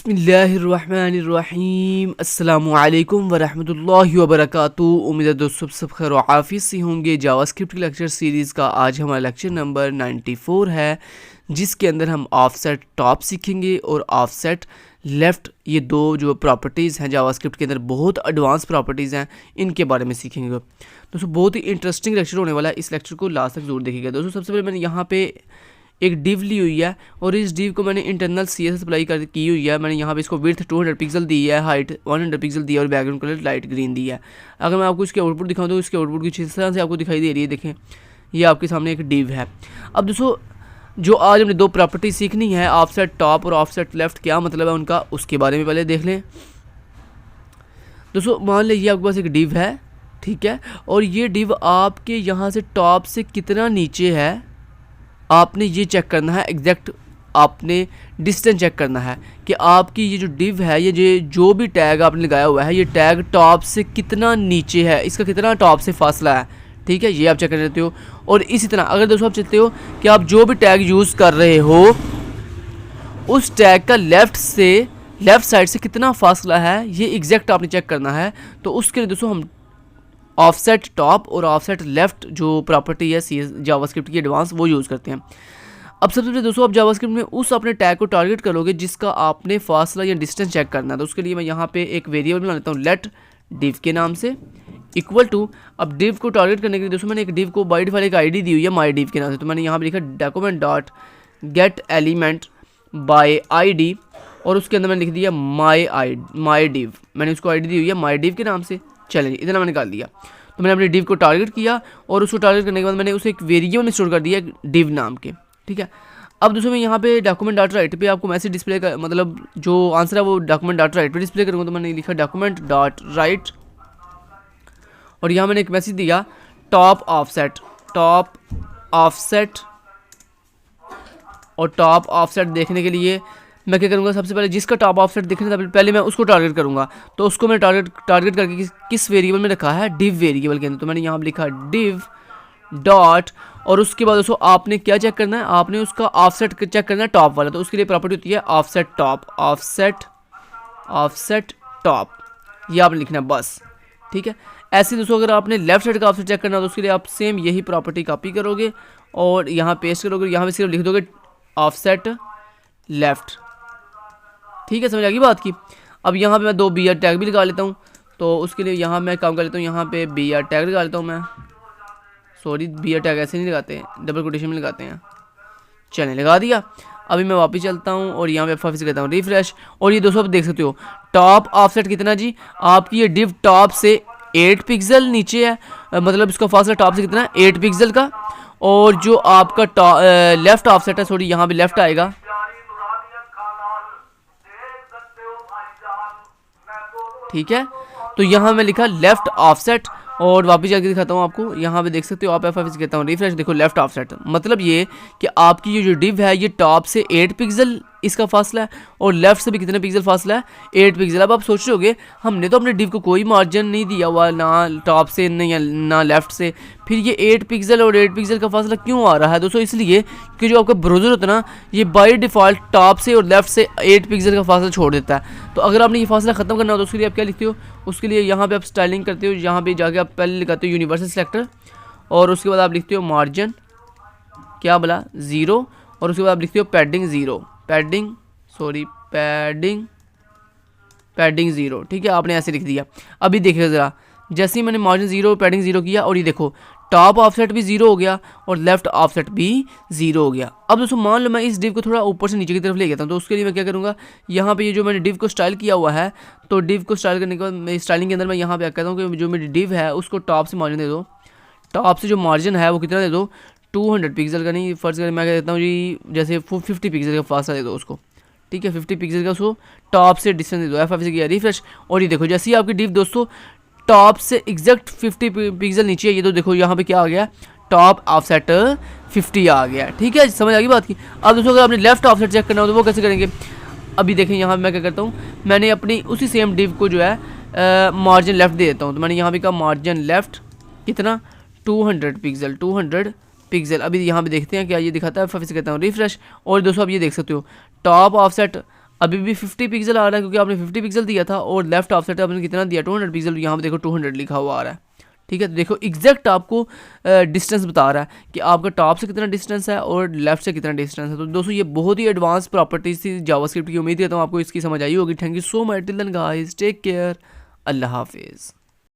बिस्मिल्लाहिर्रहमानिर्रहीम अस्सलामुअलैकुम वरहमतुल्लाहि वबरकातुहू। उम्मीद है दोस्तों सब खैर व आफियत से होंगे। जावास्क्रिप्ट की लेक्चर सीरीज़ का आज हमारा लेक्चर नंबर 94 है, जिसके अंदर हम ऑफसेट टॉप सीखेंगे और ऑफसेट लेफ़्ट। ये दो जो प्रॉपर्टीज़ हैं जावास्क्रिप्ट के अंदर बहुत एडवांस प्रॉपर्टीज़ हैं, इनके बारे में सीखेंगे दोस्तों। बहुत ही इंटरेस्टिंग लेक्चर होने वाला है, इस लेक्चर को लास्ट तक जरूर देखिएगा दोस्तों। सबसे पहले मैंने यहाँ पे एक डिव ली हुई है और इस डिव को मैंने इंटरनल CSS अप्लाई कर की हुई है। मैंने यहाँ पे इसको विड्थ 200 पिक्सल दी है, हाइट 100 पिक्सल दी है और बैकग्राउंड कलर लाइट ग्रीन दी है। अगर मैं आपको इसके आउटपुट दिखाऊँ तो इसके आउटपुट कुछ इस तरह से आपको दिखाई दे रही है। देखें, ये आपके सामने एक डिव है। अब दोस्तों जो आज हमने दो प्रॉपर्टी सीखनी है, ऑफसेट टॉप और ऑफसेट लेफ्ट, क्या मतलब है उनका, उसके बारे में पहले देख लें दोस्तों। मान लीजिए आपके पास एक डिव है, ठीक है, और ये डिव आपके यहाँ से टॉप से कितना नीचे है आपने ये चेक करना है। एग्जैक्ट आपने डिस्टेंस चेक करना है कि आपकी ये जो डिव है, ये जो भी टैग आपने लगाया हुआ है, ये टैग टॉप से कितना नीचे है, इसका कितना टॉप से फासला है, ठीक है, ये आप चेक कर लेते हो। और इसी तरह अगर दोस्तों आप चाहते हो कि आप जो भी टैग यूज़ कर रहे हो उस टैग का लेफ़्ट साइड से कितना फासला है, ये एग्जैक्ट आपने चेक करना है। तो उसके लिए दोस्तों हम ऑफसेट टॉप और ऑफसेट लेफ्ट जो प्रॉपर्टी है जावास्क्रिप्ट की एडवांस, वो यूज़ करते हैं। अब सबसे पहले दोस्तों आप जावास्क्रिप्ट में उस अपने टैग को टारगेट करोगे जिसका आपने फासला या डिस्टेंस चेक करना है। तो उसके लिए मैं यहाँ पे एक वेरिएबल बना लेता हूँ लेट डिव के नाम से, इक्वल टू। अब डिव को टारगेट करने के लिए दोस्तों मैंने एक डिव को बाय डिफ़ॉल्ट एक ID दी हुई है माई डिव के नाम से। तो मैंने यहाँ पर लिखा document dot gate element by ID और उसके अंदर मैंने लिख दिया माई डिव। मैंने उसको ID दी हुई है माई डिव के नाम से। चलें, इतना मैंने निकाल दिया। तो मैंने अपने डिव को टारगेट किया और उसको टारगेट करने के बाद मैंने उसे एक वेरिएबल में स्टोर कर दिया डिव नाम के, ठीक है। अब दोस्तों मैं यहाँ पे डॉक्यूमेंट डॉट राइट पे आपको मैसेज डिस्प्ले का मतलब जो आंसर है वो डॉक्यूमेंट डॉट राइट पे डिस्प्ले करूँगा। तो मैंने लिखा डॉक्यूमेंट डॉट राइट और यहाँ मैंने एक मैसेज दिया टॉप ऑफसेट और टॉप ऑफसेट देखने के लिए मैं क्या करूँगा, सबसे पहले जिसका टॉप ऑफसेट दिखने से पहले मैं उसको टारगेट करूँगा। तो उसको मैं टारगेट करके किस वेरिएबल में रखा है, डिव वेरिएबल के अंदर। तो मैंने यहाँ पर लिखा डिव डॉट और उसके बाद उसको आपने क्या चेक करना है, आपने उसका ऑफसेट चेक करना है टॉप वाला। तो उसके लिए प्रॉपर्टी होती है ऑफसेट टॉप, ये आपने लिखना है बस, ठीक है। ऐसे दोस्तों अगर आपने लेफ्ट साइड का ऑफसेट चेक करना है तो उसके लिए आप सेम यही प्रॉपर्टी कॉपी करोगे और यहाँ पेस्ट करोगे, यहाँ पे सिर्फ लिख दोगे ऑफसेट लेफ्ट, ठीक है, समझ आ गई बात की। अब यहाँ पे मैं दो BR टैग भी लगा लेता हूँ। तो उसके लिए यहाँ मैं काम कर लेता हूँ, यहाँ पे BR टैग लगा लेता हूँ मैं। सॉरी, BR टैग ऐसे नहीं लगाते हैं, डबल कोटेशन में लगाते हैं। चलें, लगा दिया। अभी मैं वापस चलता हूँ और यहाँ पे F5 से करता हूँ रिफ्रेश और ये दोस्तों आप देख सकते हो टॉप ऑफसेट कितना जी, आपकी ये डिव टॉप से 8 पिक्सल नीचे है, मतलब इसका फासला टॉप से कितना है 8 पिक्सल का। और जो आपका लेफ्ट ऑफसेट है, सॉरी यहाँ पे लेफ्ट आएगा, ठीक है। तो यहाँ मैं लिखा लेफ्ट ऑफसेट और वापस जाके दिखाता हूँ आपको। यहाँ पे देख सकते हो आप F5 से कहता हूँ रिफ्रेश, देखो लेफ्ट ऑफसेट, मतलब ये कि आपकी ये जो डिव है ये टॉप से 8 पिक्सल इसका फासला है और लेफ्ट से भी कितने पिक्सल फासला है, 8 पिक्सल। अब आप सोच रहे होगे हमने तो अपने डिव को कोई मार्जिन नहीं दिया हुआ, ना टॉप से ना लेफ्ट से, फिर ये 8 पिक्सल और 8 पिक्सल का फासला क्यों आ रहा है दोस्तों? इसलिए कि जो आपका ब्राउज़र होता है ना, ये बाय डिफ़ॉल्ट टॉप से और लेफ्ट से 8 पिक्सल का फासला छोड़ देता है। तो अगर आपने ये फासला ख़त्म करना हो तो उसके लिए आप क्या लिखते हो, उसके लिए यहाँ पे आप स्टाइलिंग करते हो, यहाँ पे जाके आप पहले लगाते हो यूनिवर्सल सिलेक्टर और उसके बाद आप लिखते हो मार्जिन क्या बोला 0 और उसके बाद आप लिखते हो पैडिंग 0, पैडिंग 0, ठीक है, आपने ऐसे लिख दिया। अभी देखिए ज़रा, जैसे ही मैंने मार्जिन 0 पैडिंग 0 किया और ये देखो टॉप ऑफसेट भी 0 हो गया और लेफ्ट ऑफसेट भी 0 हो गया। अब दोस्तों मान लो मैं इस डिव को थोड़ा ऊपर से नीचे की तरफ ले गया था, तो उसके लिए मैं क्या करूँगा, यहाँ पे ये जो मैंने डिव को स्टाइल किया हुआ है, तो डिव को स्टाइल करने के बाद मैं स्टाइलिंग के अंदर मैं यहाँ पे कहता हूँ कि जो मेरी डिव है उसको टॉप से मार्जिन दे दो, टॉप से जो मार्जिन है वो कितना दे दो, 200 पिक्सल का नहीं, फर्ज कर मैं कह देता हूँ जी जैसे 50 पिक्सल का फासला दे दो उसको, ठीक है, 50 पिक्सल का उसको टॉप से डिस्टेंस दे दो। F5 से किया रिफ्रेश और ये देखो जैसे ही आपकी डिव दोस्तों टॉप से एग्जैक्ट 50 पिक्सल नीचे है, ये तो देखो यहाँ पे क्या आ गया, टॉप ऑफसेट 50 आ गया, ठीक है, समझ आ गई बात की। अब दोस्तों अगर आपने लेफ्ट ऑफसेट चेक करना हो तो वो कैसे करेंगे, अभी देखें यहाँ मैं क्या करता हूँ, मैंने अपनी उसी सेम डिव को जो है मार्जिन लेफ्ट दे देता हूँ। तो मैंने यहाँ पे कहा मार्जिन लेफ्ट कितना 200 पिक्सल। अभी यहाँ पे देखते हैं क्या ये दिखाता है, F5 से कहता हूँ रिफ्रेश और दोस्तों अब ये देख सकते हो टॉप ऑफसेट अभी भी 50 पिक्सल आ रहा है क्योंकि आपने 50 पिक्सल दिया था, और लेफ्ट ऑफसेट आपने कितना दिया 200 पिक्सल, यहाँ पे देखो 200 लिखा हुआ आ रहा है। ठीक है, तो देखो एग्जैक्ट आपको डिस्टेंस बता रहा है कि आपका टॉप से कितना डिस्टेंस है और लेफ्ट से कितना डिस्टेंस है। तो दोस्तों ये बहुत ही एडवांस प्रॉपर्टीज थी जावास्क्रिप्ट की, उम्मीद करता हूँ आपको इसकी समझ आई होगी। Thank you so much, till then guys, take care, अल्लाह हाफिज़।